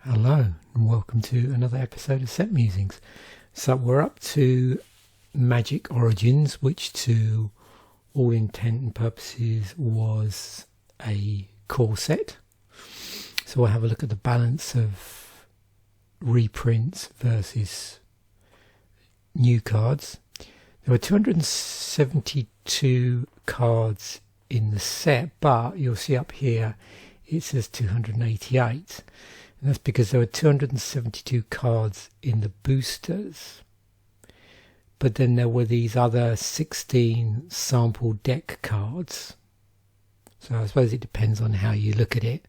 Hello and welcome to another episode of Set Musings. So we're up to Magic Origins, which to all intent and purposes was a core set. So we'll have a look at the balance of reprints versus new cards. There were 272 cards in the set, but you'll see up here it says 288. And that's because there were 272 cards in the boosters. But then there were these other 16 sample deck cards. So I suppose it depends on how you look at it.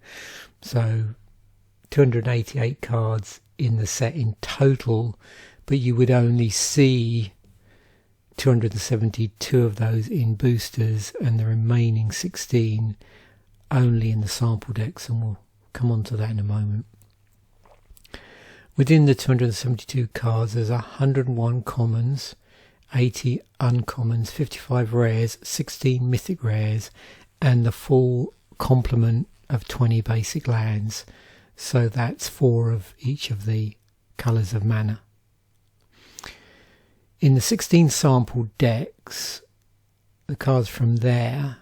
So 288 cards in the set in total, but you would only see 272 of those in boosters and the remaining 16 only in the sample decks, and we'll come on to that in a moment. Within the 272 cards, there's 101 commons, 80 uncommons, 55 rares, 16 mythic rares, and the full complement of 20 basic lands. So that's 4 of each of the colours of mana. In the 16 sample decks, the cards from there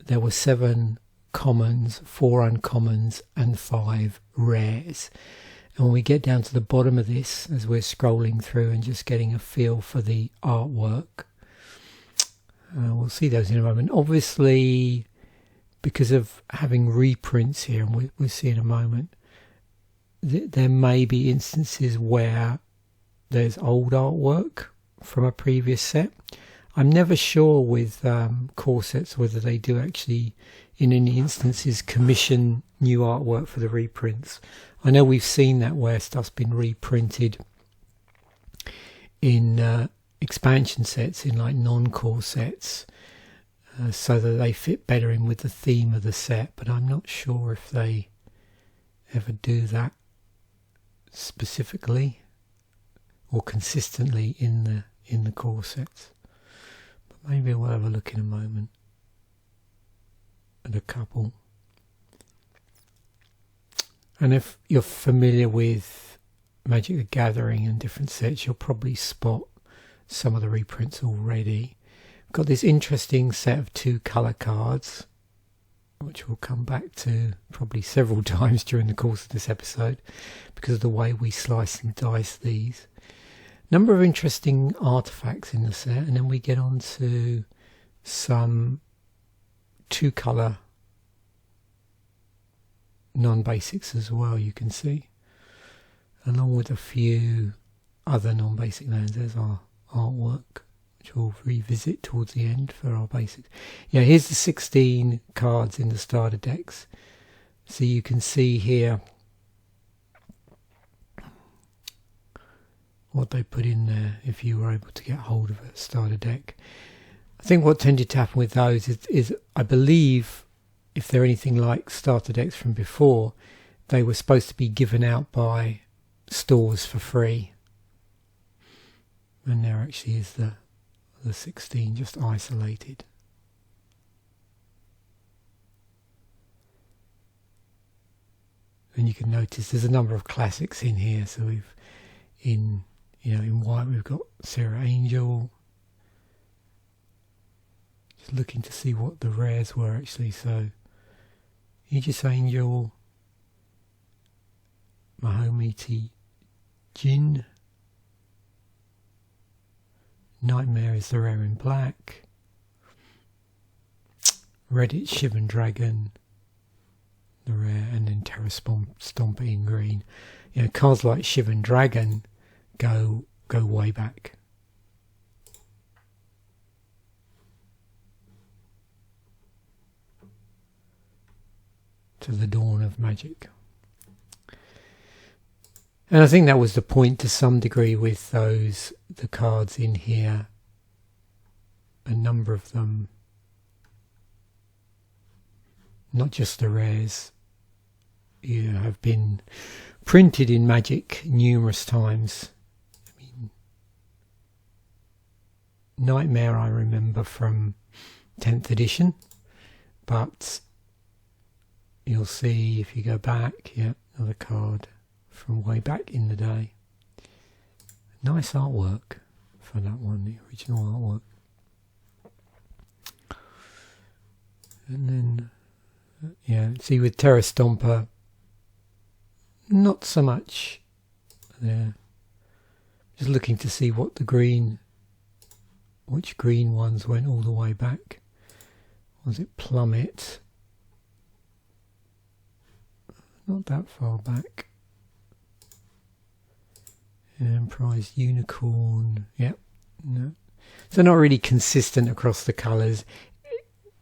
were 7 commons, 4 uncommons, and 5 rares. And when we get down to the bottom of this, as we're scrolling through and just getting a feel for the artwork, we'll see those in a moment. Obviously, because of having reprints here, and we'll see in a moment, there may be instances where there's old artwork from a previous set. I'm never sure with core sets whether they do actually, in any instances, commission new artwork for the reprints. I know we've seen that where stuff's been reprinted in expansion sets, in like non-core sets, so that they fit better in with the theme of the set, but I'm not sure if they ever do that specifically or consistently in the core sets. But maybe we'll have a look in a moment at a couple. And if you're familiar with Magic the Gathering and different sets, you'll probably spot some of the reprints already. We've got this interesting set of 2 colour cards, which we'll come back to probably several times during the course of this episode because of the way we slice and dice these. Number of interesting artifacts in the set, and then we get on to some 2 colour non-basics as well, you can see, along with a few other non-basic lands. There's our artwork, which we'll revisit towards the end for our basics. Yeah, here's the 16 cards in the starter decks. So you can see here what they put in there if you were able to get hold of a starter deck. I think what tended to happen with those is I believe, if they're anything like starter decks from before, they were supposed to be given out by stores for free. And there actually is the 16 just isolated. And you can notice there's a number of classics in here. So we've in white we've got Sarah Angel. Just looking to see what the rares were actually. So Aegis Angel, Mahometi Jin, Nightmare is the rare in black, Reddit Shivan Dragon, the rare, and then Terra Stomper in green. You know, cards like Shivan Dragon go way back. To the dawn of Magic. And I think that was the point to some degree with the cards in here. A number of them, not just the rares, have been printed in Magic numerous times. I mean, Nightmare I remember from 10th edition, but you'll see if you go back, yeah, another card from way back in the day. Nice artwork for that one, the original artwork. And then, yeah, see with Terra Stomper, not so much there. Just looking to see what the green, which green ones went all the way back. Was it Plummet? Not that far back. And Prize Unicorn, yep, no. So not really consistent across the colours.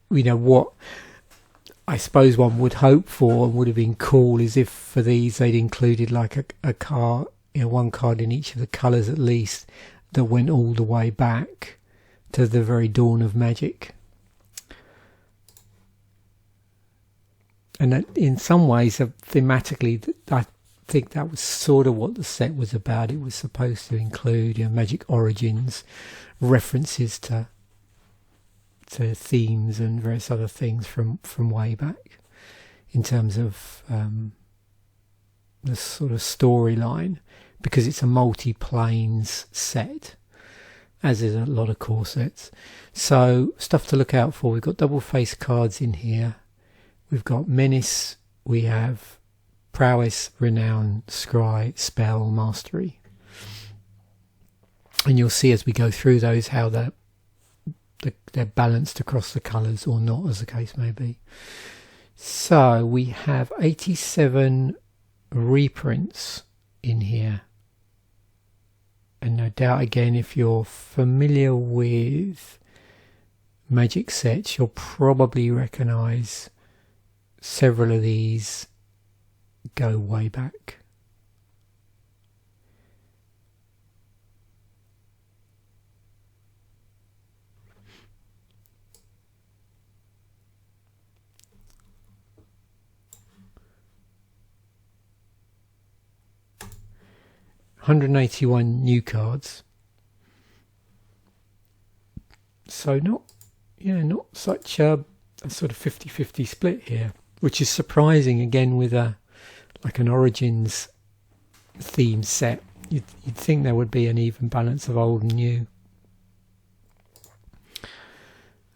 You know, what I suppose one would hope for and would have been cool is if for these they'd included like a card, you know, one card in each of the colours at least that went all the way back to the very dawn of Magic. And that in some ways, thematically, I think that was sort of what the set was about. It was supposed to include, you know, Magic Origins, references to themes and various other things from way back in terms of the sort of storyline, because it's a multi-planes set, as is a lot of core sets. So stuff to look out for. We've got double face cards in here. We've got Menace. We have Prowess, Renown, Scry, Spell, Mastery. And you'll see as we go through those how they're balanced across the colours or not, as the case may be. So we have 87 reprints in here. And no doubt, again, if you're familiar with Magic sets, you'll probably recognise several of these go way back. $181 new cards. So not such a sort of 50-50 split here, which is surprising again with like an Origins theme set. You'd think there would be an even balance of old and new.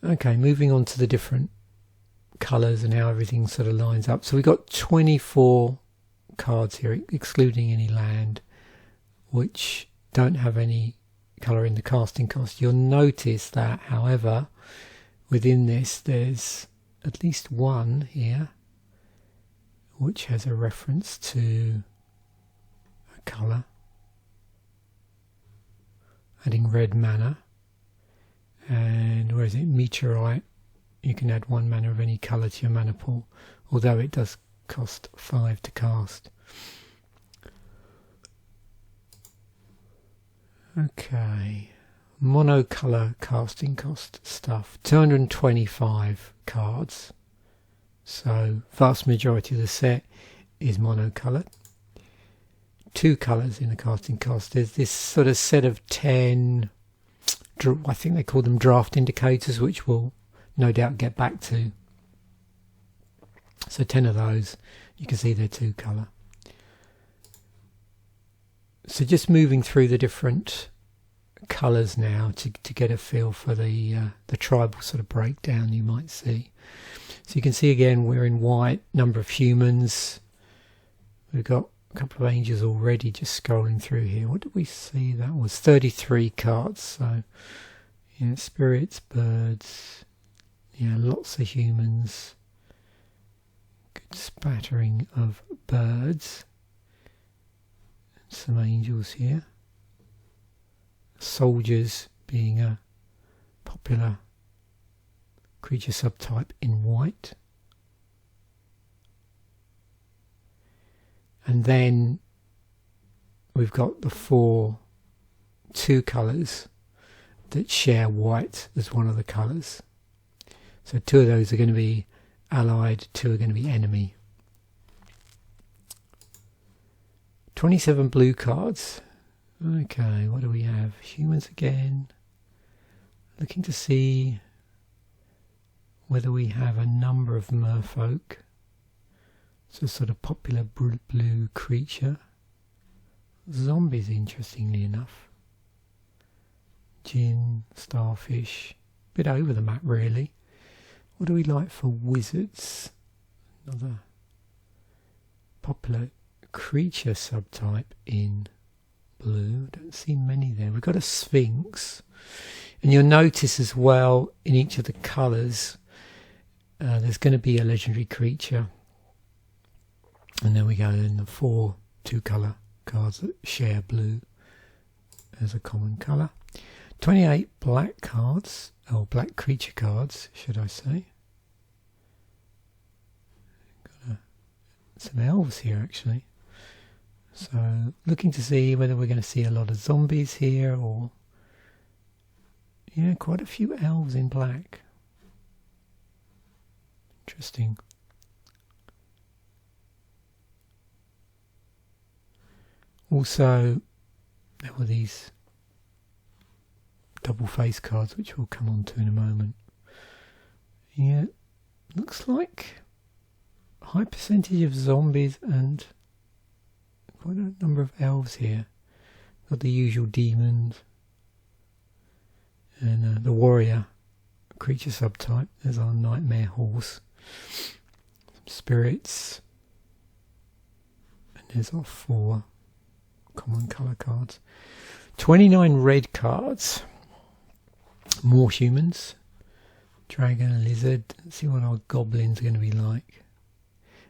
Okay, moving on to the different colours and how everything sort of lines up. So we've got 24 cards here, excluding any land, which don't have any colour in the casting cost. You'll notice that, however, within this there's at least one here which has a reference to a colour, adding red mana. And where is it? Meteorite. You can add 1 mana of any colour to your mana pool, although it does cost 5 to cast. Okay, monocolour casting cost stuff, 225 cards. So vast majority of the set is monocoloured. 2 colours in the casting cost. There's this sort of set of 10, I think they call them draft indicators, which we'll no doubt get back to. So 10 of those, you can see they're 2 colour. So just moving through the different colours now to get a feel for the tribal sort of breakdown you might see. So you can see again we're in white, number of humans. We've got a couple of angels already, just scrolling through here. What did we see? That was 33 cards. So yeah, spirits, birds, yeah, lots of humans. Good spattering of birds. Some angels here. Soldiers being a popular creature subtype in white. And then we've got the 2 colours that share white as one of the colours. So 2 of those are going to be allied, 2 are going to be enemy. 27 blue cards. Okay, what do we have? Humans again. Looking to see whether we have a number of merfolk. It's a sort of popular blue creature. zombies, interestingly enough. Djinn, starfish, bit over the map really. What do we like for wizards? Another popular creature subtype in blue. Don't see many there. We've got a sphinx, and you'll notice as well in each of the colours there's going to be a legendary creature, and then we go in the 4 2-colour cards that share blue as a common colour. 28 black cards, or black creature cards should I say. Got some elves here actually. So looking to see whether we're going to see a lot of zombies here, or yeah, quite a few elves in black. Interesting. Also, there were these double face cards which we'll come on to in a moment. Yeah, looks like a high percentage of zombies and quite a number of elves here. Got the usual demons and the warrior creature subtype. There's our nightmare horse. Some spirits. And there's our 4 common colour cards. 29 red cards. More humans. Dragon, lizard. Let's see what our goblins are going to be like.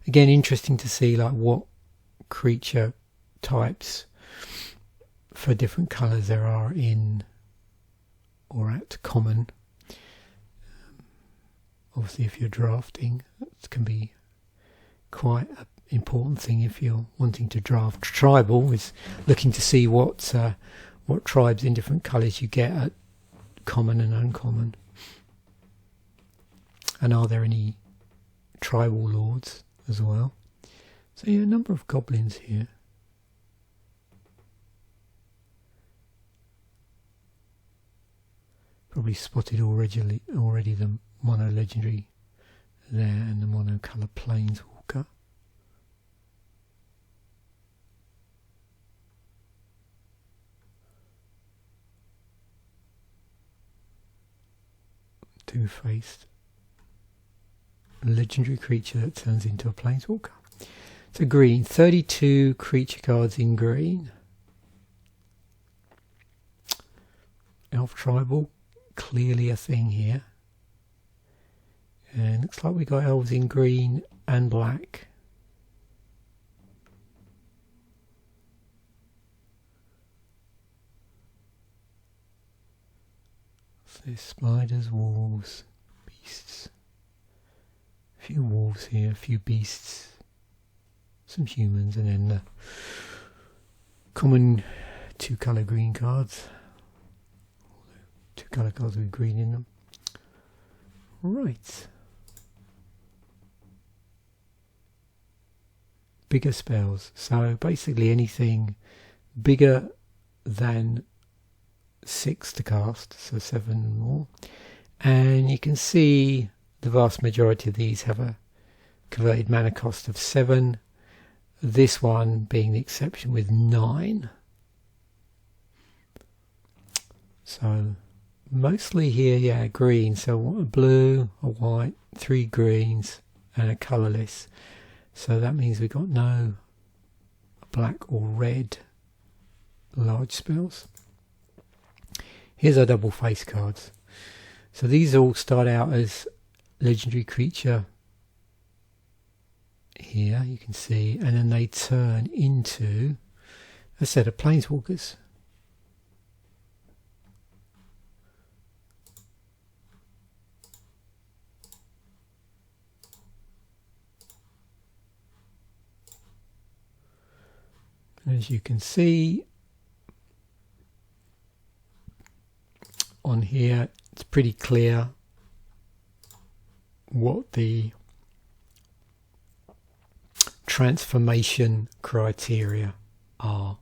Again, interesting to see like what creature types for different colours there are in or at common. Obviously if you're drafting, it can be quite an important thing if you're wanting to draft tribal, is looking to see what tribes in different colours you get at common and uncommon, and are there any tribal lords as well. So yeah, a number of goblins here. Probably spotted already the mono legendary there and the mono colour planeswalker. Two-faced legendary creature that turns into a planeswalker. So green, 32 creature cards in green. Elf tribal, clearly a thing here. And looks like we got elves in green and black. So spiders, wolves, beasts. A few wolves here, a few beasts, some humans, and then the common 2-colour green cards. 2-colour cards with green in them. Right. Bigger spells. So basically anything bigger than 6 to cast, so 7 and more. And you can see the vast majority of these have a converted mana cost of 7. This one being the exception with 9. So mostly here, yeah, green. So a blue, a white, 3 greens, and a colourless. So that means we've got no black or red large spells. Here's our double face cards. So these all start out as legendary creature here, you can see, and then they turn into a set of planeswalkers. As you can see on here, it's pretty clear what the transformation criteria are.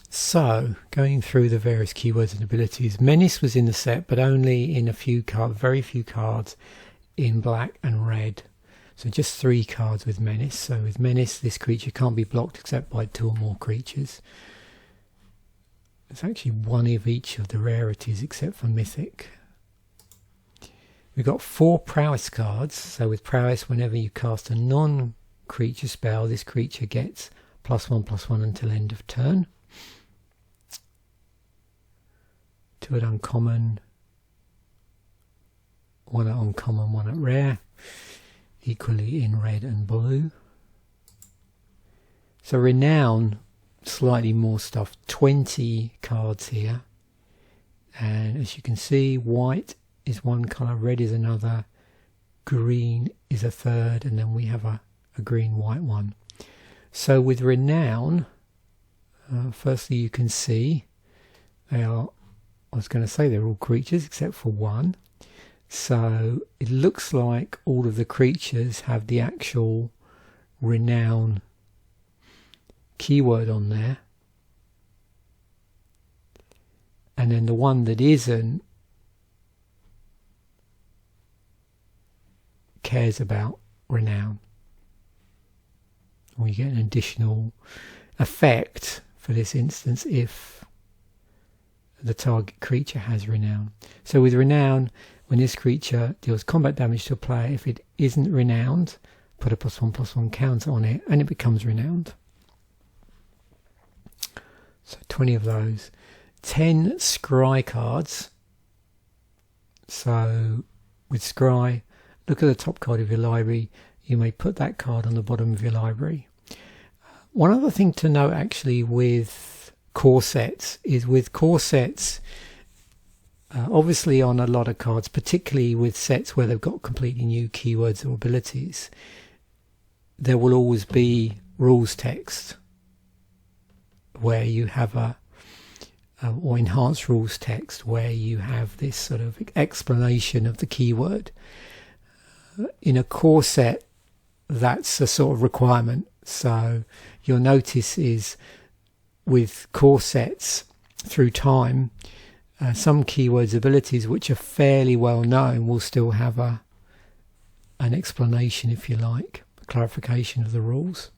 So, going through the various keywords and abilities, Menace was in the set, but only in a few cards, very few cards. in black and red. So just 3 cards with Menace. So with Menace, this creature can't be blocked except by 2 or more creatures. It's actually 1 of each of the rarities except for Mythic. We've got 4 Prowess cards. So with Prowess, whenever you cast a non-creature spell, this creature gets +1/+1 until end of turn. 2 at uncommon, 1 at uncommon, 1 at rare, equally in red and blue. So Renown, slightly more stuff, 20 cards here, and as you can see, white is 1 colour, red is another, green is a third, and then we have a green-white one. So with Renown, firstly you can see they are, I was going to say they're all creatures except for 1. So it looks like all of the creatures have the actual Renown keyword on there. And then the one that isn't cares about Renown. Or you get an additional effect for this instance if the target creature has Renown. So with Renown, when this creature deals combat damage to a player, if it isn't renowned, put a +1/+1 counter on it and it becomes renowned. So 20 of those. 10 Scry cards. So with Scry, look at the top card of your library. You may put that card on the bottom of your library. One other thing to note actually with core sets is with core sets, obviously on a lot of cards, particularly with sets where they've got completely new keywords or abilities, there will always be rules text where you have or enhanced rules text where you have this sort of explanation of the keyword. In a core set, that's a sort of requirement. So you'll notice is with core sets through time, some keywords abilities which are fairly well known will still have an explanation, if you like, a clarification of the rules.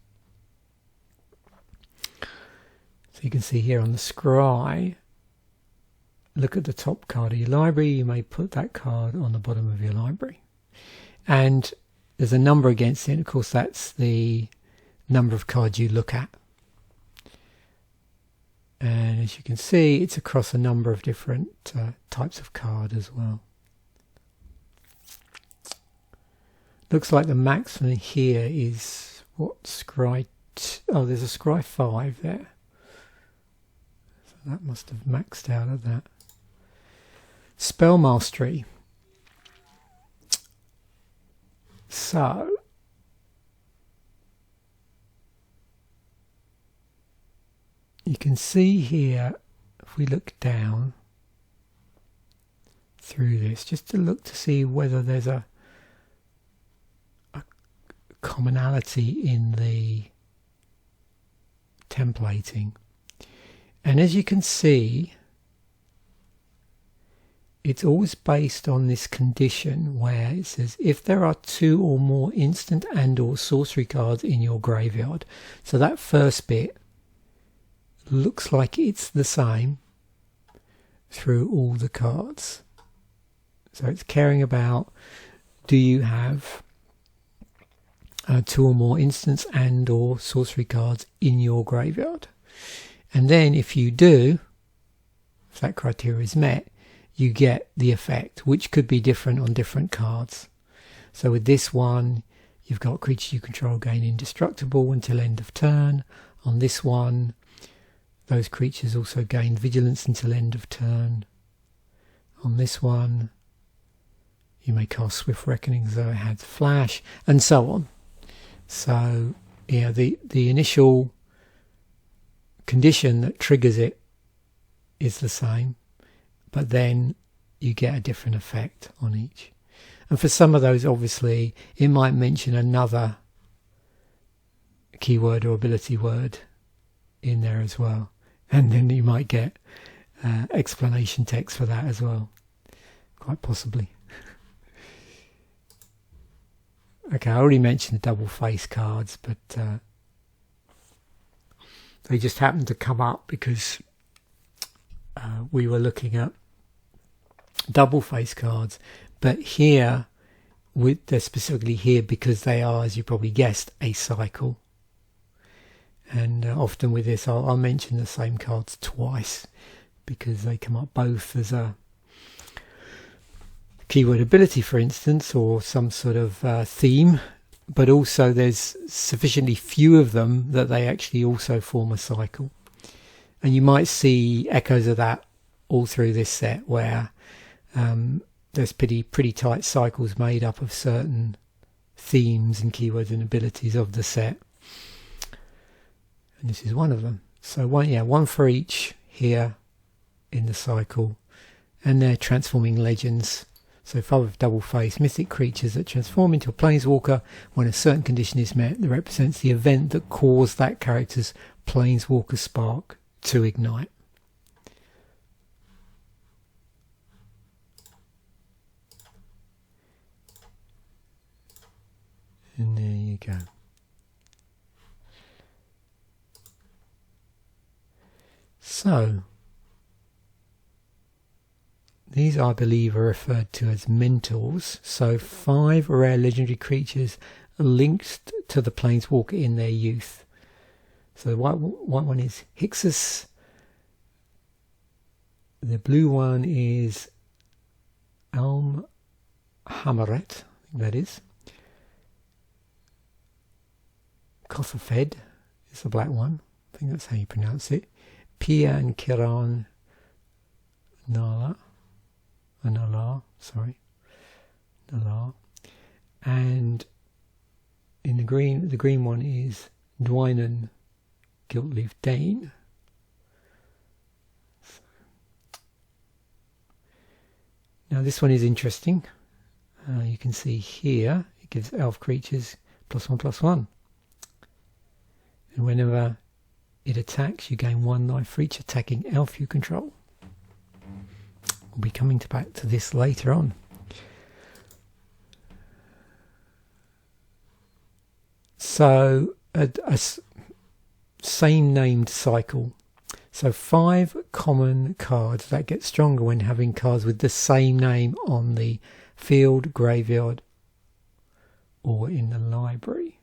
So you can see here on the Scry, look at the top card of your library. You may put that card on the bottom of your library. And there's a number against it. And of course, that's the number of cards you look at. And as you can see, it's across a number of different types of card as well. Looks like the maximum here is what, Scry? Oh, there's a Scry 5 there. So that must have maxed out at that. Spell Mastery. So you can see here, if we look down through this, just to look to see whether there's a commonality in the templating. And as you can see, it's always based on this condition where it says if there are 2 or more instant and or sorcery cards in your graveyard. So that first bit looks like it's the same through all the cards. So it's caring about, do you have 2 or more instants and or sorcery cards in your graveyard? And then if you do, if that criteria is met, you get the effect, which could be different on different cards. So with this one, you've got creatures you control gain indestructible until end of turn. On this one, those creatures also gain vigilance until end of turn. On this one, you may cast Swift Reckoning as though it had flash, and so on. So yeah, the initial condition that triggers it is the same, but then you get a different effect on each. And for some of those, obviously, it might mention another keyword or ability word in there as well. And then you might get explanation text for that as well, quite possibly. Okay, I already mentioned the double face cards, but they just happened to come up because we were looking at double face cards. But here, they're specifically here because they are, as you probably guessed, a cycle. And often with this, I'll mention the same cards twice because they come up both as a keyword ability, for instance, or some sort of theme, but also there's sufficiently few of them that they actually also form a cycle. And you might see echoes of that all through this set, where there's pretty tight cycles made up of certain themes and keywords and abilities of the set. And this is one of them. So one for each here in the cycle, and they're transforming legends. So 5 double face mythic creatures that transform into a planeswalker when a certain condition is met that represents the event that caused that character's planeswalker spark to ignite. And there you go. So these, I believe, are referred to as mentors. So 5 rare legendary creatures linked to the planeswalker in their youth. So the white one is Hixus. The blue one is Elm Hammeret, I think that is. Kothafed is the black one. I think that's how you pronounce it. Pia and Kiran Nala. Nala, and in the green one is Dwynen Giltleaf Dane. Now this one is interesting. You can see here it gives elf creatures +1/+1, and whenever it attacks, you gain 1 life for each attacking elf you control. We'll be coming back to this later on. So a same named cycle. So 5 common cards that get stronger when having cards with the same name on the field, graveyard, or in the library.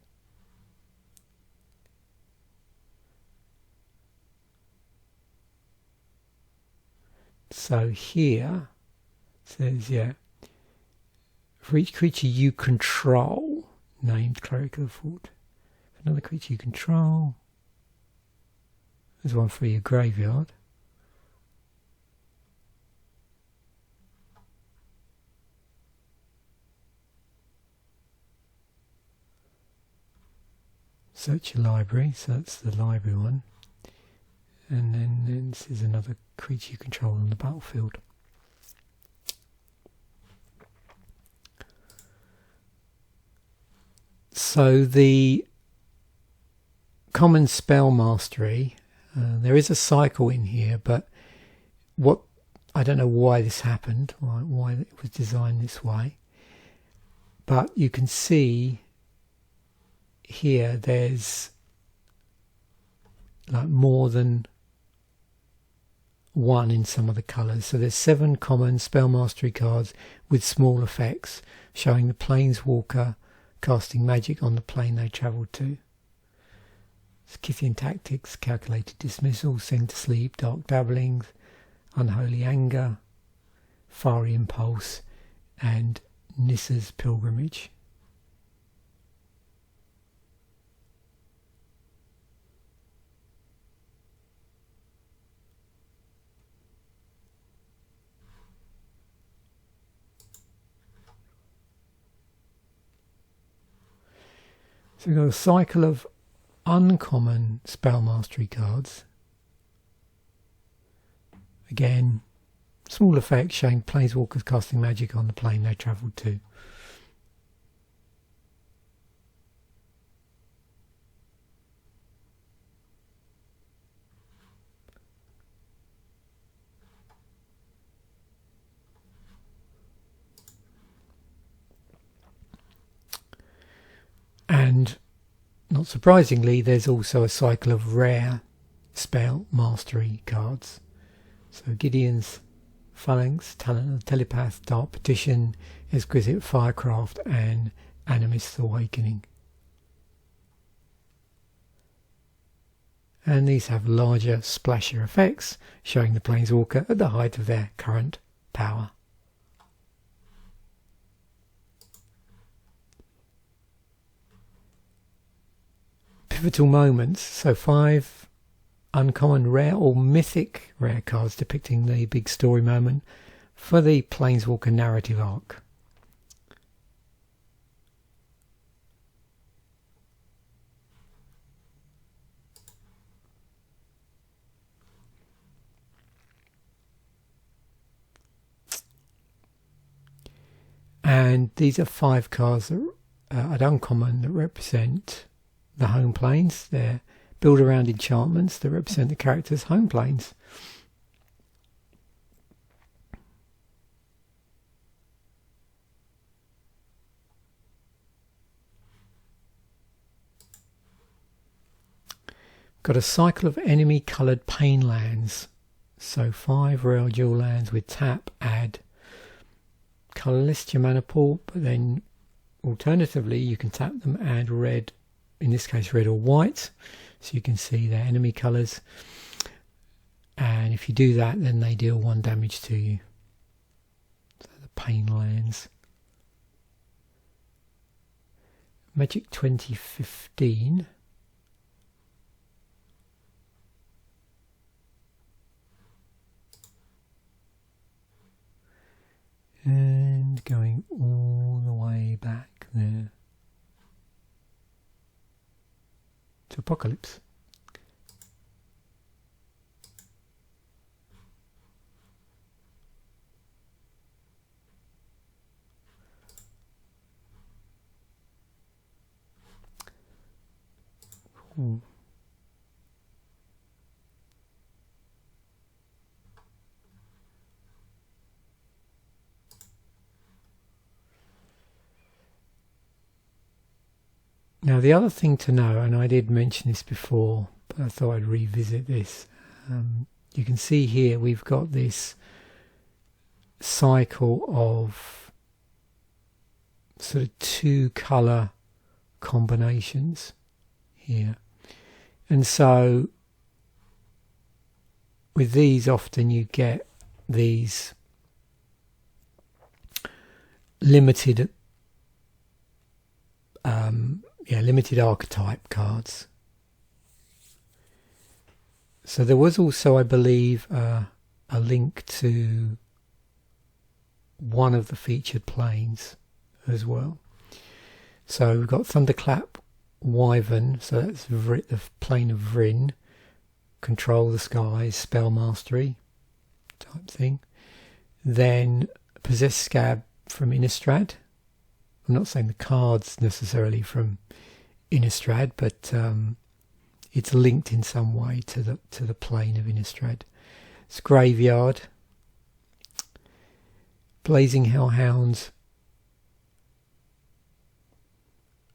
So here it says, for each creature you control, named Cleric of the Fort. For another creature you control, there's one for your graveyard. Search your library, so that's the library one. And then this is another creature you control on the battlefield. So the common spell mastery, there is a cycle in here, but I don't know why this happened, why it was designed this way. But you can see here there's like more than one in some of the colours. So there's 7 common spell mastery cards with small effects showing the planeswalker casting magic on the plane they travel to. Scythian Tactics, Calculated Dismissal, Sing to Sleep, Dark Dabblings, Unholy Anger, Fiery Impulse, and Nissa's Pilgrimage. So we've got a cycle of uncommon spell mastery cards. Again, small effects showing planeswalkers casting magic on the plane they travel to. not surprisingly, there's also a cycle of rare spell mastery cards. So Gideon's Phalanx, Talent of the Telepath, Dark Petition, Exquisite Firecraft, and Animist's Awakening. And these have larger splasher effects, showing the Planeswalker at the height of their current power. Pivotal moments, so 5 uncommon, rare or mythic rare cards depicting the big story moment for the Planeswalker narrative arc. And these are 5 cards that are uncommon that represent the home planes. They're built around enchantments that represent the character's home planes. Got a cycle of enemy coloured pain lands. So 5 rare dual lands with tap, add colourless to your mana pool, but then alternatively you can tap them, add red, in this case red or white, so you can see their enemy colours, and if you do that then they deal 1 damage to you. So the pain lands. Magic 2015. And going all the way back there to Apocalypse. Ooh. Now the other thing to know, and I did mention this before, but I thought I'd revisit this. You can see here we've got this cycle of sort of 2 colour combinations here. And so with these often you get these limited limited archetype cards. So there was also, I believe, a link to one of the featured planes as well. So we've got Thunderclap, Wyvern, so that's the plane of Vryn, Control the Skies, Spell Mastery type thing. Then Possessed Scab from Innistrad. I'm not saying the cards necessarily from Innistrad, but it's linked in some way to the plane of Innistrad. It's Graveyard, Blazing Hellhounds,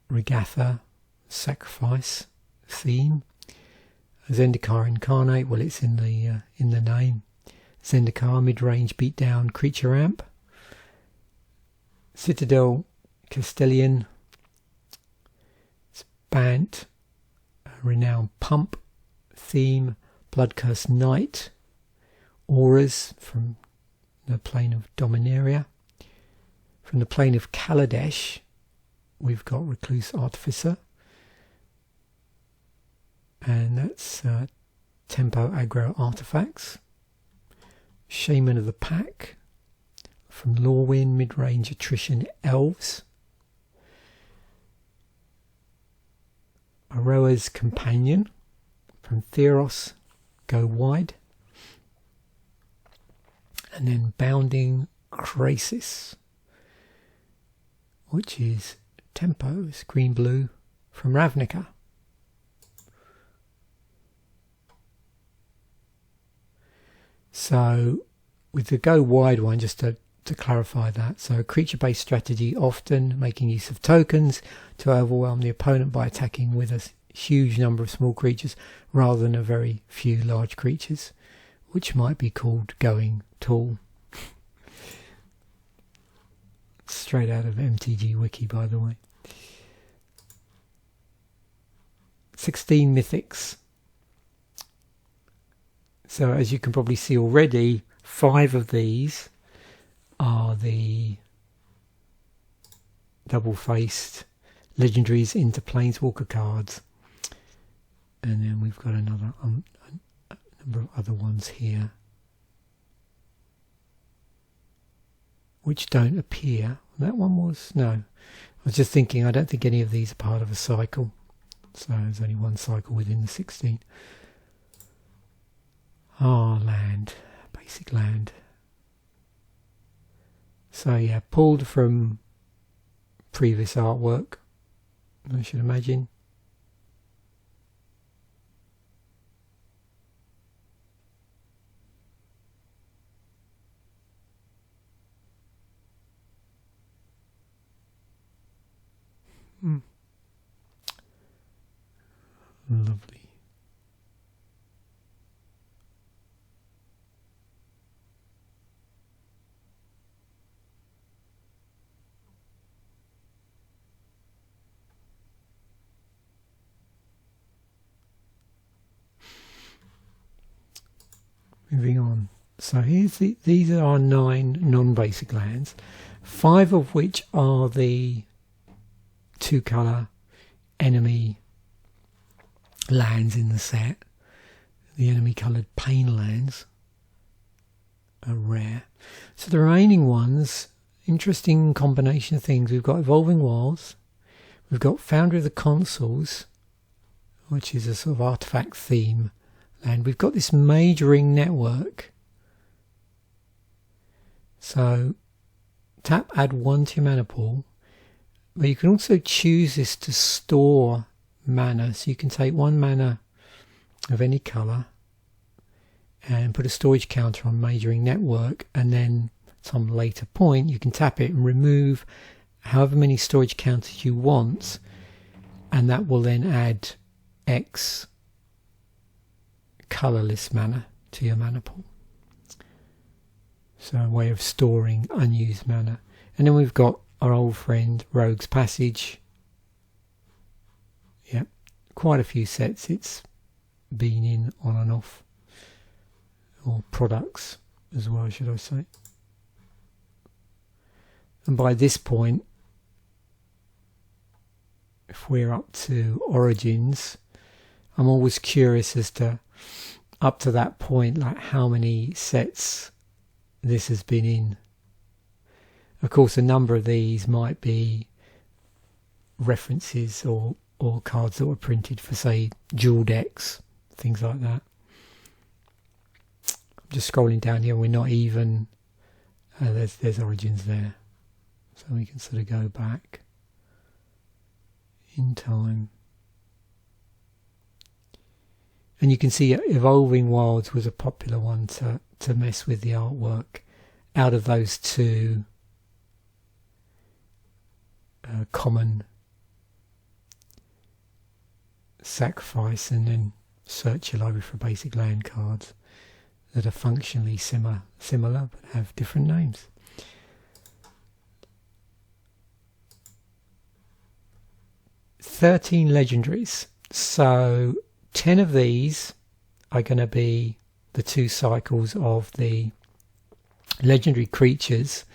Regatha, Sacrifice theme. Zendikar Incarnate, well, it's in the name. Zendikar mid-range beatdown creature ramp. Citadel Castellian, Bant, Renowned Pump theme, Bloodcurse Knight, Auras from the plane of Dominaria. From the plane of Kaladesh, we've got Recluse Artificer, and that's Tempo Aggro Artifacts. Shaman of the Pack from Lorwyn, mid-range Attrition Elves. Aroa's Companion from Theros, Go Wide. And then Bounding Krasis, which is Tempos, green-blue, from Ravnica. So with the Go Wide one, just to to clarify that. So creature-based strategy, often making use of tokens to overwhelm the opponent by attacking with a huge number of small creatures rather than a very few large creatures, which might be called going tall. Straight out of MTG Wiki, by the way. 16 mythics. So as you can probably see already, 5 of these are the double-faced legendaries into Planeswalker cards. And then we've got another a number of other ones here which don't appear. That one was, no. I was just thinking, I don't think any of these are part of a cycle. So there's only one cycle within the 16. Land, basic land. So yeah, pulled from previous artwork, I should imagine. Lovely. Moving on. So here's these are our 9 non-basic lands, 5 of which are the 2-colour enemy lands in the set. The enemy coloured pain lands are rare. So the remaining ones, interesting combination of things. We've got Evolving Wilds, we've got Foundry of the Consuls, which is a sort of artifact theme land. We've got this Majoring Network. So tap, add 1 to your mana pool. But you can also choose this to store mana. So you can take 1 mana of any colour and put a storage counter on Majoring Network, and then at some later point you can tap it and remove however many storage counters you want, and that will then add X colourless mana to your mana pool. So a way of storing unused mana. And then we've got our old friend Rogue's Passage. Yep, quite a few sets it's been in on and off, or products as well, should I say. And by this point, if we're up to Origins, I'm always curious as to, up to that point, like how many sets this has been in. Of course, a number of these might be references or cards that were printed for, say, dual decks, things like that. I'm just scrolling down here, we're not even, there's Origins there. So we can sort of go back in time. And you can see Evolving Wilds was a popular one to mess with the artwork. Out of those 2 common sacrifice and then search your library for basic land cards that are functionally similar but have different names. "13 legendaries." So 10 of these are going to be the 2 cycles of the legendary creatures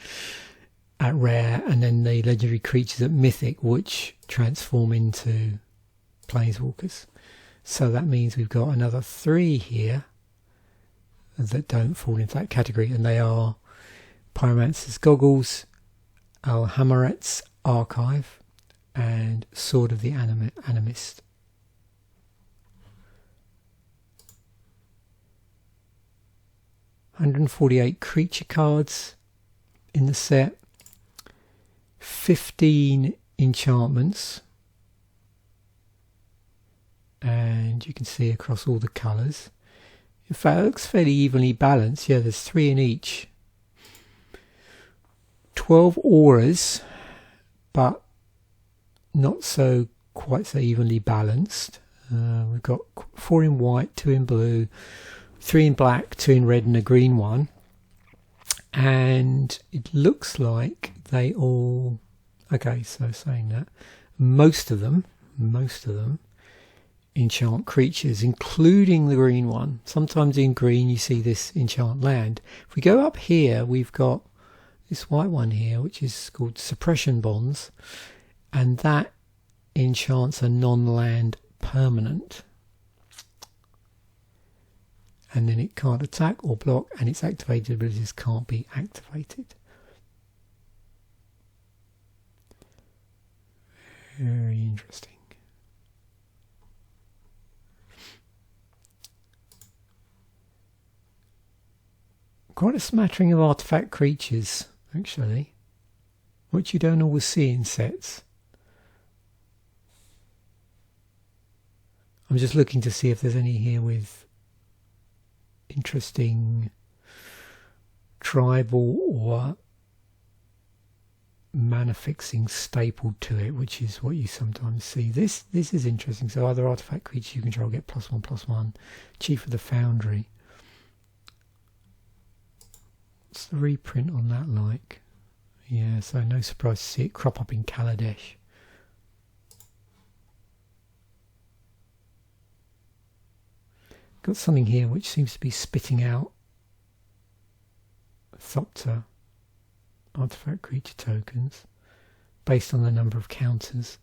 at rare, and then the legendary creatures at mythic, which transform into planeswalkers. So that means we've got another 3 here that don't fall into that category, and they are Pyromancer's Goggles, Alhammaret's Archive, and Sword of the Animist. $148 creature cards in the set, 15 enchantments, and you can see across all the colours. In fact, it looks fairly evenly balanced. Yeah, there's 3 in each. 12 auras, but not quite so evenly balanced. We've got 4 in white, 2 in blue, 3 in black, 2 in red, and a green one. And it looks like they all... Okay, so saying that, most of them enchant creatures, including the green one. Sometimes in green you see this enchant land. If we go up here, we've got this white one here, which is called Suppression Bonds, and that enchants a non-land permanent. And then it can't attack or block, and its activated abilities can't be activated. Very interesting. Quite a smattering of artifact creatures, actually, which you don't always see in sets. I'm just looking to see if there's any here with interesting tribal or mana fixing stapled to it, which is what you sometimes see. This is interesting. So other artifact creatures you control get +1/+1. Chief of the Foundry. What's the reprint on that like? Yeah, so no surprise to see it crop up in Kaladesh. Got something here which seems to be spitting out Thopter artifact creature tokens based on the number of counters.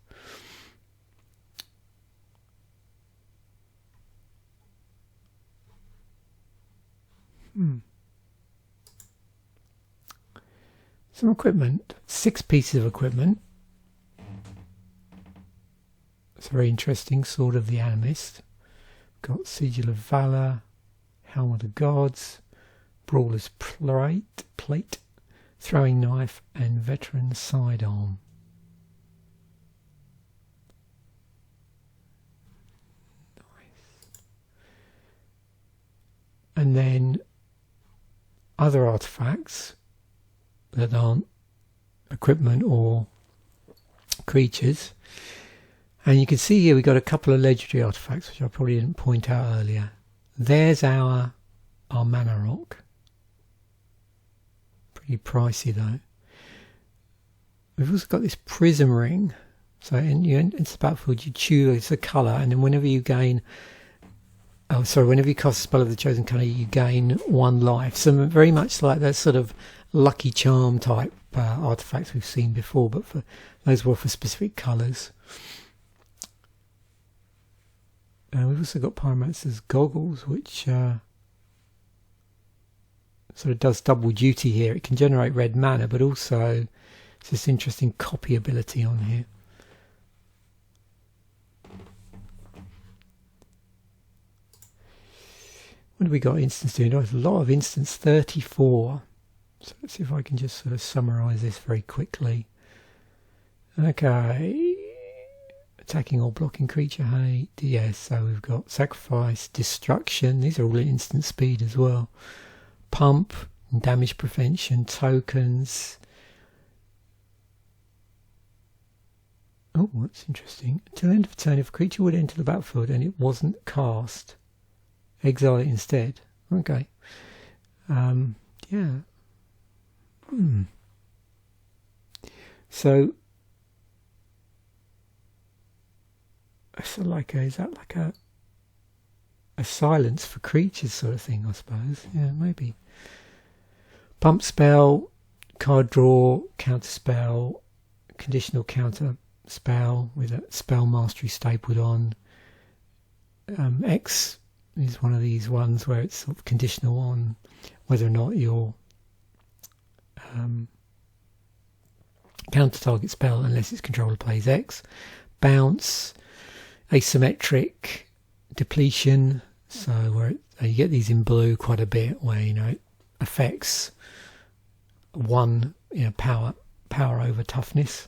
Some equipment, 6 pieces of equipment. It's very interesting. Sword of the Animist. Got Sigil of Valor, Helmet of Gods, Brawler's Plate, Throwing Knife, and Veteran Sidearm. Nice. And then other artifacts that aren't equipment or creatures. And you can see here we've got a couple of legendary artifacts which I probably didn't point out earlier. There's our mana rock. Pretty pricey though. We've also got this prism ring. So into the battlefield you choose a colour, and then whenever you gain whenever you cast a spell of the chosen colour you gain 1 life. So very much like that sort of lucky charm type artifacts we've seen before, but for those were for specific colours. We've also got Pyromancer's Goggles, which sort of does double duty here. It can generate red mana, but also it's this interesting copy ability on here. What have we got instance doing? There's a lot of instance, 34. So let's see if I can just sort of summarise this very quickly. Okay. Attacking or blocking creature hate. Yes, so we've got Sacrifice, Destruction. These are all at instant speed as well. Pump, Damage Prevention, Tokens. Oh, that's interesting. Until the end of turn, if a creature would enter the battlefield and it wasn't cast, exile it instead. Okay. Yeah. So is that like a silence for creatures sort of thing, I suppose? Yeah, maybe. Pump spell, card draw, counter spell, conditional counter spell with a spell mastery stapled on. X is one of these ones where it's sort of conditional on whether or not your counter target spell, unless its controller plays X. Bounce, asymmetric, depletion, so where you get these in blue quite a bit, where it affects one power over toughness.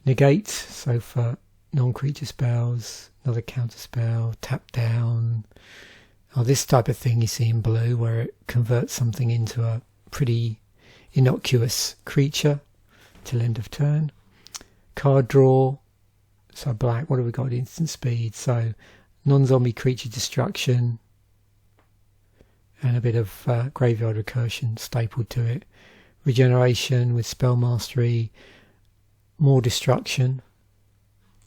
Negate, so for non-creature spells, another counter spell, tap down. This type of thing you see in blue, where it converts something into a pretty innocuous creature till end of turn. Card draw, so black, what have we got? Instant speed, so non-zombie creature destruction and a bit of graveyard recursion stapled to it. Regeneration with spell mastery, more destruction.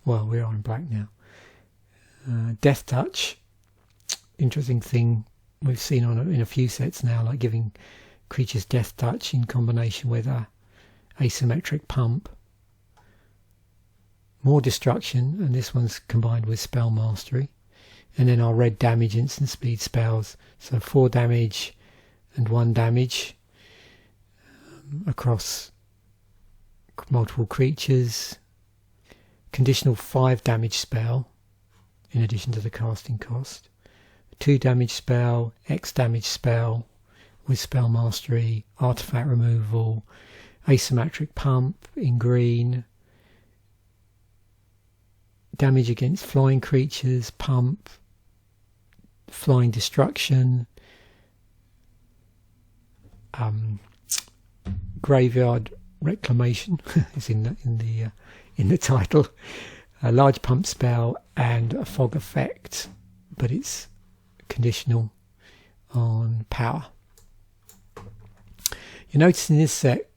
Well, we are in black now. Death touch, interesting thing we've seen in a few sets now, like giving creatures death touch in combination with a asymmetric pump. More destruction, and this one's combined with spell mastery. And then our red damage instant speed spells, so 4 damage and 1 damage across multiple creatures. Conditional 5 damage spell in addition to the casting cost. 2 damage spell, X damage spell with spell mastery, artifact removal, asymmetric pump in green, damage against flying creatures, pump, flying destruction, graveyard reclamation is in the title, a large pump spell and a fog effect, but it's conditional on power. You notice in this set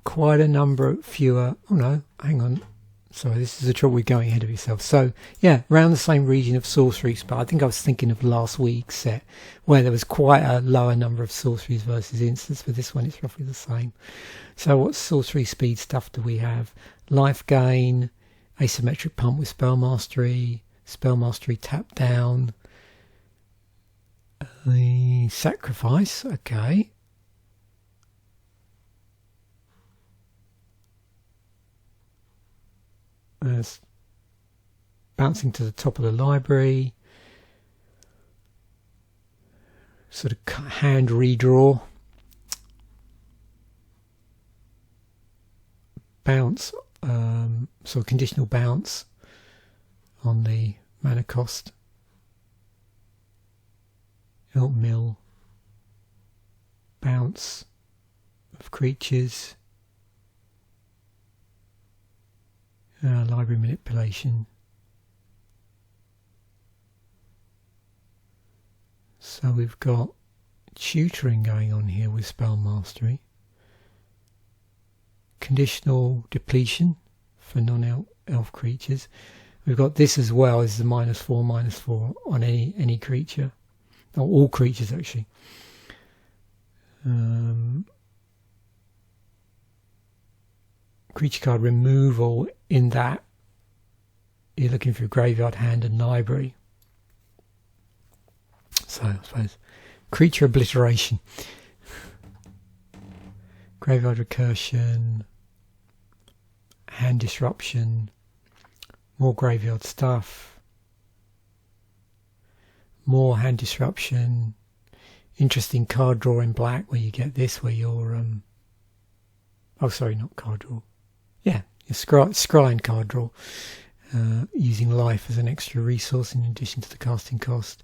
quite a number fewer. Oh no, hang on. Sorry, this is the trouble with going ahead of yourself. So yeah, around the same region of sorceries, but I think I was thinking of last week's set where there was quite a lower number of sorceries versus instants. For this one, it's roughly the same. So what sorcery speed stuff do we have? Life gain, asymmetric pump with spell mastery tap down, the sacrifice, okay. Bouncing to the top of the library, sort of hand redraw, bounce, so conditional bounce on the mana cost, Elk Mill, bounce of creatures, library manipulation. So we've got tutoring going on here with spell mastery, conditional depletion for non-elf creatures. We've got this as well as the -4/-4 on any creature, or all creatures actually. Creature card removal in that you're looking for graveyard, hand and library. So I suppose creature obliteration, graveyard recursion, hand disruption, more graveyard stuff, more hand disruption, interesting card draw in black where you get this where you're oh sorry, not card draw, yeah, your scrying card draw, using life as an extra resource in addition to the casting cost.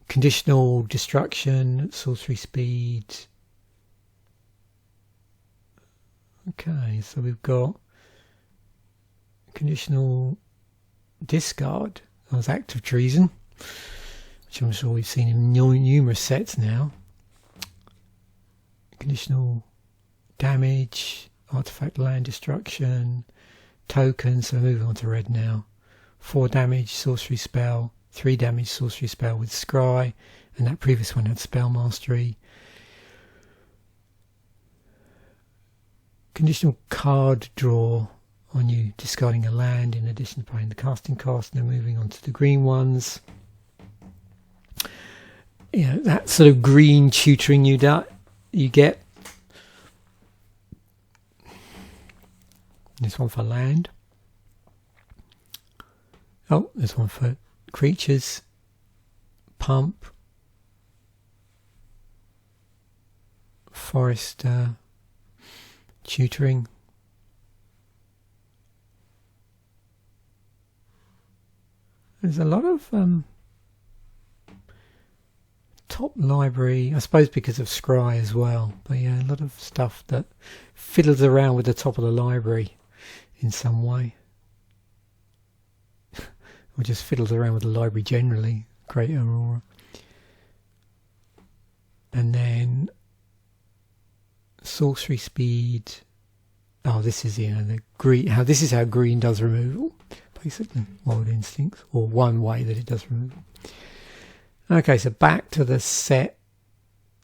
Conditional destruction, sorcery speed. Okay, so we've got conditional discard as act of treason, which I'm sure we've seen in numerous sets now. Conditional damage, artifact land destruction, token, so moving on to red now. 4 damage sorcery spell, 3 damage sorcery spell with scry, and that previous one had spell mastery. Conditional card draw on you discarding a land in addition to paying the casting cost. Now moving on to the green ones. Yeah, that sort of green tutoring you get. This one for land. Oh, this one for creatures. Pump. Forest tutoring. There's a lot of top library, I suppose because of Scry as well. But yeah, a lot of stuff that fiddles around with the top of the library in some way. Or just fiddles around with the library generally. Great Aurora. And then sorcery speed. Oh, this is the green. This is how green does removal, basically. Wild instincts, or one way that it does removal. Okay, so back to the set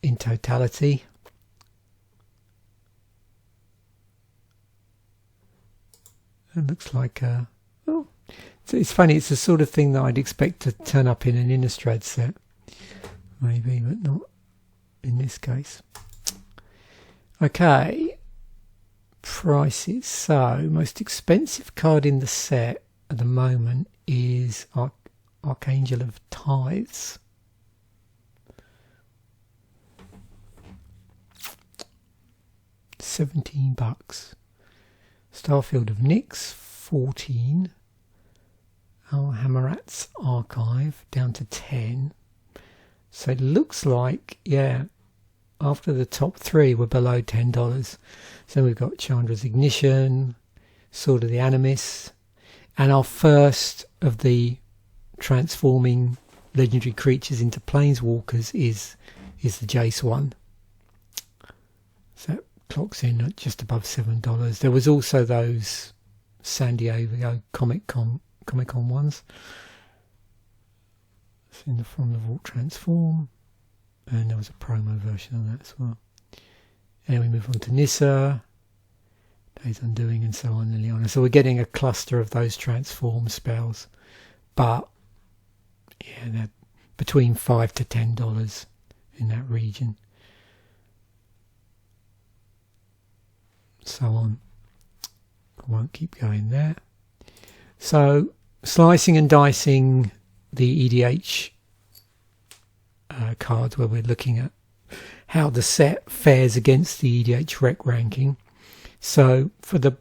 in totality. It looks like oh, it's funny. It's the sort of thing that I'd expect to turn up in an Innistrad set, maybe, but not in this case. Okay, prices. So most expensive card in the set at the moment is Archangel of Tithes. $17. Starfield of Nyx, 14. Alhammarat's Archive down to 10. So it looks like, yeah, after the top three we're below $10. So we've got Chandra's Ignition, Sword of the Animus, and our first of the transforming legendary creatures into planeswalkers is the Jace one. So that clocks in at just above $7. There was also those San Diego Comic Con ones. It's in the From the Vault Transform, and there was a promo version of that as well. And we move on to Nissa, Days Undoing, and so on, and Liliana. So we're getting a cluster of those transform spells, but yeah, they're between $5 to $10 in that region. So on. I won't keep going there. So slicing and dicing the EDH cards, where we're looking at how the set fares against the EDH rec ranking. So for the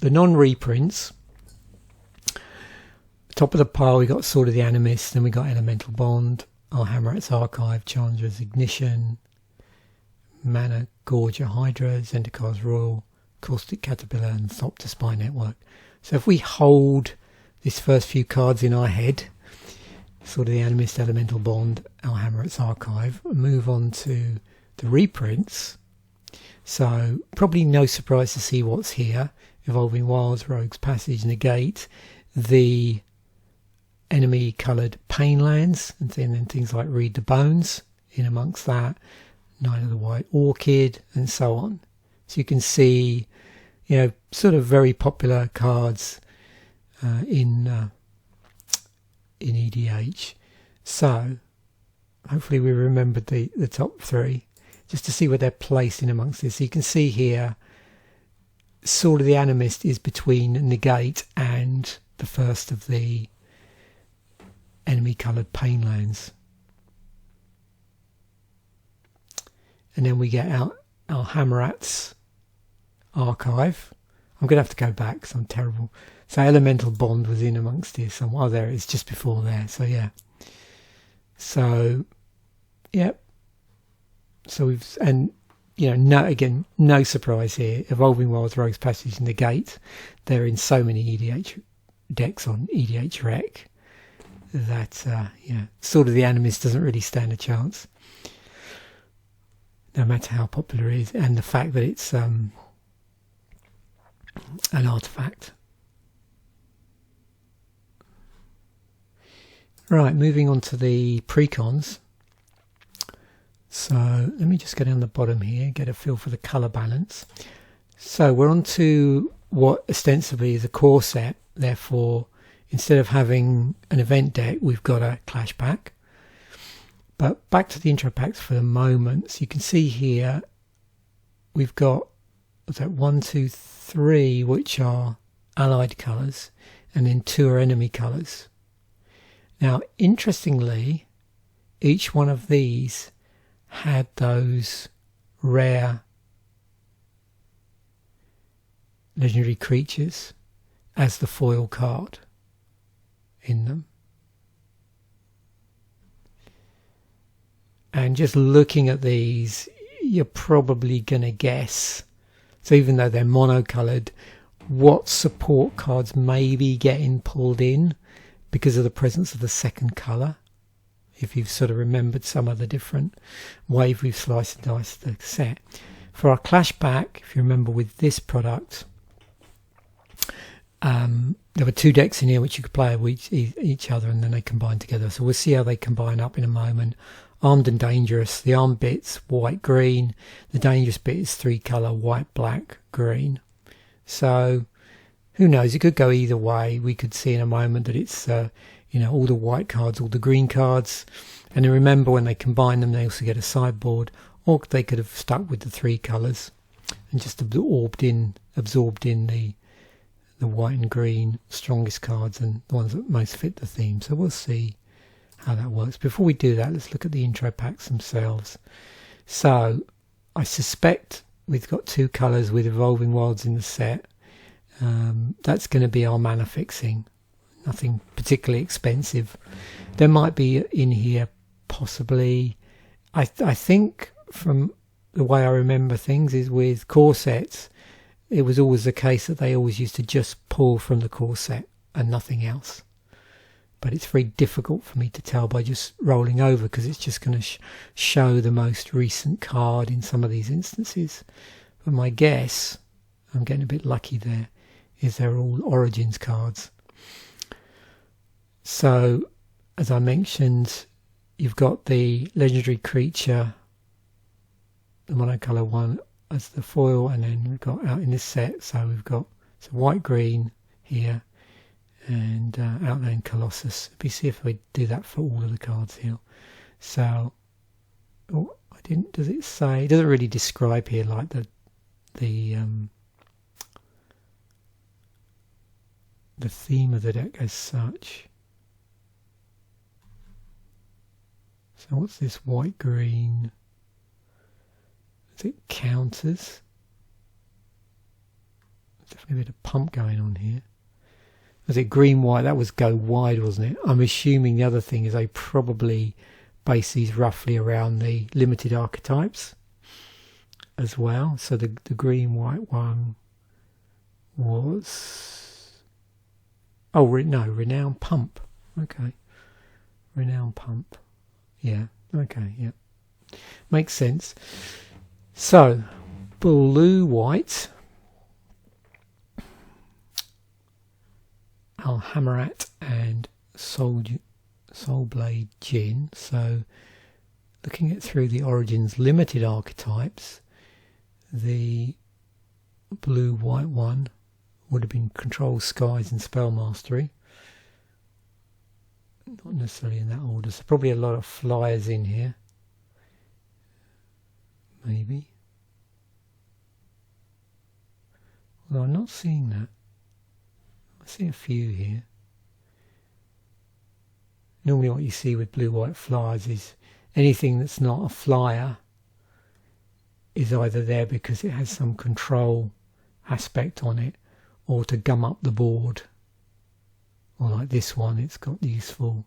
non-reprints, top of the pile we got Sword of the Animus, then we got Elemental Bond, Alhammarat's Archive, Chandra's Ignition, Mana Gorger Hydra, Zendikar's Royal, Caustic Caterpillar, and Thopter Spy Network. So if we hold these first few cards in our head, Sword of the Animus, Elemental Bond, Alhammarat's Archive, move on to the reprints. So probably no surprise to see what's here. Evolving Wilds, Rogue's Passage, Negate, the enemy coloured Painlands, and then things like Read the Bones in amongst that, Knight of the White Orchid, and so on. So you can see, sort of very popular cards in EDH. So hopefully we remembered the top three, just to see where they're placed in amongst this. So you can see here, Sword of the Animist is between Negate and the first of the enemy coloured Painlands. And then we get out Alhammarat's Archive. I'm going to have to go back because I'm terrible. So Elemental Bond was in amongst here somewhere. Oh, there it is, just before there. So yeah. So, yep. So we've, and no surprise here. Evolving Wilds, Rogue's Passage, Negate. They're in so many EDH decks on EDH Rec that Sword of the Animus doesn't really stand a chance, no matter how popular it is, and the fact that it's an artifact. Right, moving on to the precons. So let me just go down the bottom here, get a feel for the colour balance. So we're on to what ostensibly is a core set. Therefore, instead of having an event deck, we've got a clash pack. But back to the intro packs for the moment. So you can see here we've got 1, 2, 3, which are allied colours, and then 2 are enemy colours. Now, interestingly, each one of these had those rare legendary creatures as the foil card in them. And just looking at these, you're probably going to guess, so even though they're monocoloured, what support cards may be getting pulled in because of the presence of the second colour. If you've sort of remembered some of the different ways we've sliced and diced the set. For our Clash Pack, if you remember with this product, there were 2 decks in here which you could play with each other, and then they combine together. So we'll see how they combine up in a moment. Armed and Dangerous. The armed bit's white, green. The dangerous bit is 3 colour, white, black, green. So who knows? It could go either way. We could see in a moment that it's all the white cards, all the green cards. And then remember, when they combine them, they also get a sideboard. Or they could have stuck with the 3 colours and just absorbed in the white and green strongest cards and the ones that most fit the theme. So we'll see how that works. Before we do that, let's look at the intro packs themselves. So I suspect we've got 2 colours with Evolving Wilds in the set. That's going to be our mana fixing. Nothing particularly expensive. There might be in here possibly, I think from the way I remember things is with core sets, it was always the case that they always used to just pull from the core set and nothing else. But it's very difficult for me to tell by just rolling over, because it's just going to show the most recent card in some of these instances. But my guess, I'm getting a bit lucky there, is they're all Origins cards. So, as I mentioned, you've got the legendary creature, the monocolour one, as the foil, and then we've got out in this set, so we've got white green here and Outland Colossus. Let me see if I do that for all of the cards here. So does it say, it doesn't really describe here like the theme of the deck as such. So what's this white green? Is it counters? There's definitely a bit of pump going on here. Was it green white? That was go wide, wasn't it? I'm assuming the other thing is they probably base these roughly around the limited archetypes as well. So the green white one was, Renowned Pump. Okay, Renowned Pump. Yeah. Okay. Yeah, makes sense. So, blue white, Alhammarat and Soulblade Djinn. So, looking at through the Origins limited archetypes, the blue white one would have been Control Skies and Spell Mastery. Not necessarily in that order. So probably a lot of flyers in here. Maybe. Although I'm not seeing that. I see a few here. Normally what you see with blue-white flyers is anything that's not a flyer is either there because it has some control aspect on it, or to gum up the board. Or like this one, it's got useful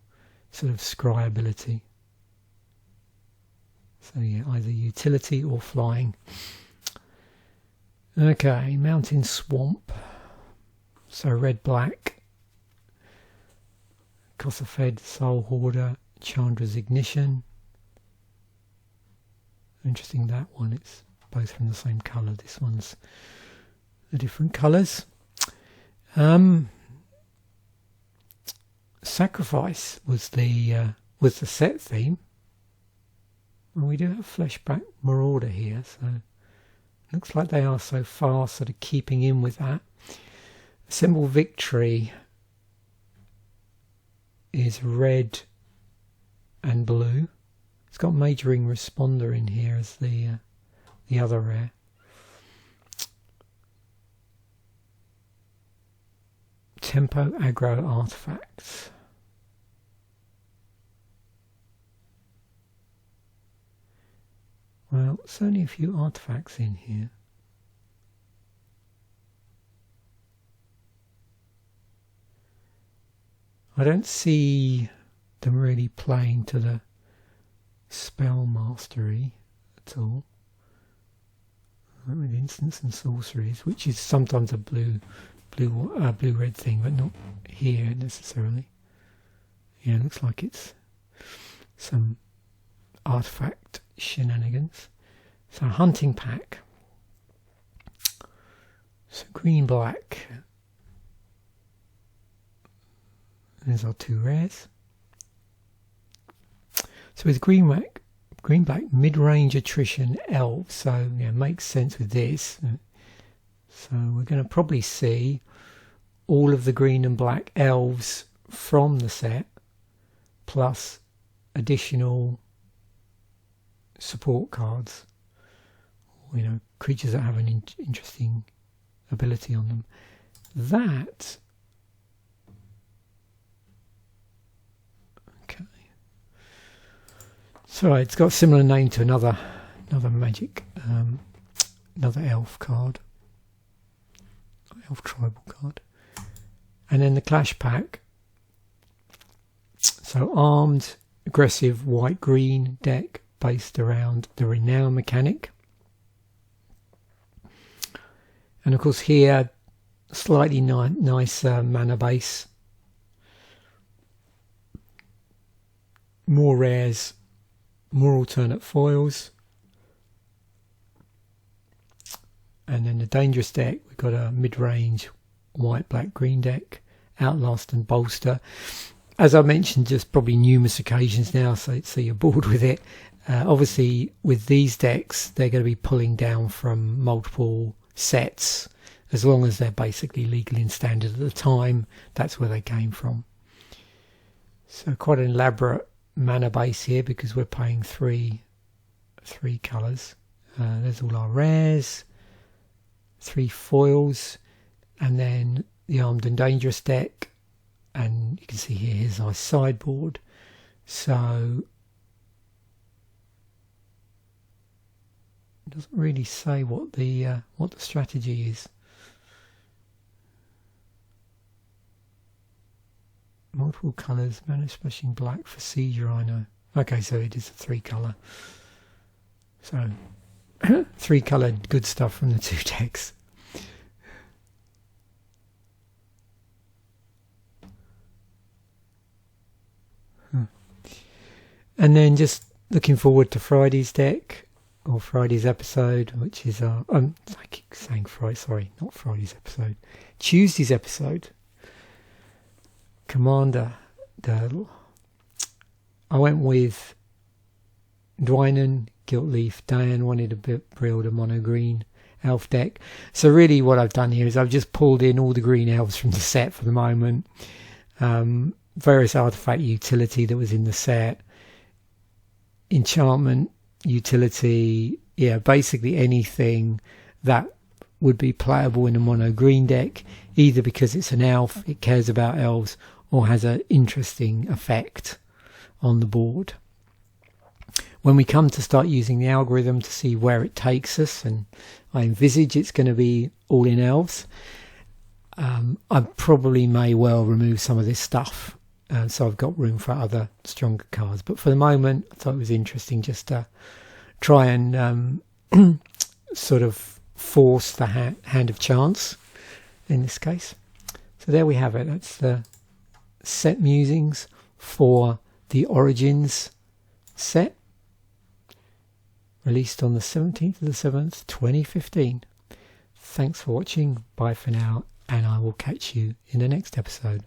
sort of scry ability. So yeah, either utility or flying. Okay, Mountain Swamp. So red-black. Kossafed, Soul Hoarder, Chandra's Ignition. Interesting, that one. It's both from the same colour. This one's the different colours. Sacrifice was the set theme. Well, we do have Fleshback Marauder here, so looks like they are so far sort of keeping in with that. Assemble Victory is red and blue. It's got Majoring Responder in here as the other rare. Tempo Aggro Artifacts. Well, certainly a few artifacts in here. I don't see them really playing to the spell mastery at all. With instants and sorceries, which is sometimes a blue-red thing, but not here necessarily. Yeah, it looks like it's some artifact shenanigans. So hunting pack. So green-black. There's our 2 rares. So with green-black mid-range attrition elves, so yeah, makes sense with this. So we're going to probably see all of the green and black elves from the set, plus additional support cards, you know, creatures that have an interesting ability on them. That, okay, so it's got a similar name to another magic, another elf card, elf tribal card. And then the clash pack. So armed, aggressive, white-green deck based around the renown mechanic. And of course here, slightly nicer mana base. More rares, more alternate foils. And then the dangerous deck, we've got a mid-range white, black, green deck, Outlast and Bolster. As I mentioned, just probably numerous occasions now, so you're bored with it. Obviously, with these decks, they're going to be pulling down from multiple sets, as long as they're basically legal in standard at the time. That's where they came from. So quite an elaborate mana base here, because we're playing three colours. There's all our rares, 3 foils, and then the armed and dangerous deck, and you can see here's our sideboard. So it doesn't really say what the strategy is. Multiple colours, mana splashing black for seizure, I know. Okay, so it is a 3 colour. So 3 coloured good stuff from the 2 decks. And then just looking forward to Friday's deck, or Friday's episode, which is I keep saying Friday, sorry, not Friday's episode, Tuesday's episode. Commander Durdle. I went with Dwynen, Giltleaf. Diane wanted a bit build a mono green elf deck. So really what I've done here is I've just pulled in all the green elves from the set for the moment. Various artifact utility that was in the set. Enchantment utility, yeah, basically anything that would be playable in a mono green deck, either because it's an elf, it cares about elves, or has an interesting effect on the board. When we come to start using the algorithm to see where it takes us, and I envisage it's going to be all in elves, I probably may well remove some of this stuff. So I've got room for other stronger cards. But for the moment, I thought it was interesting just to try and sort of force the hand of chance in this case. So there we have it. That's the set musings for the Origins set, released on the 17th of the 7th, 2015. Thanks for watching. Bye for now, and I will catch you in the next episode.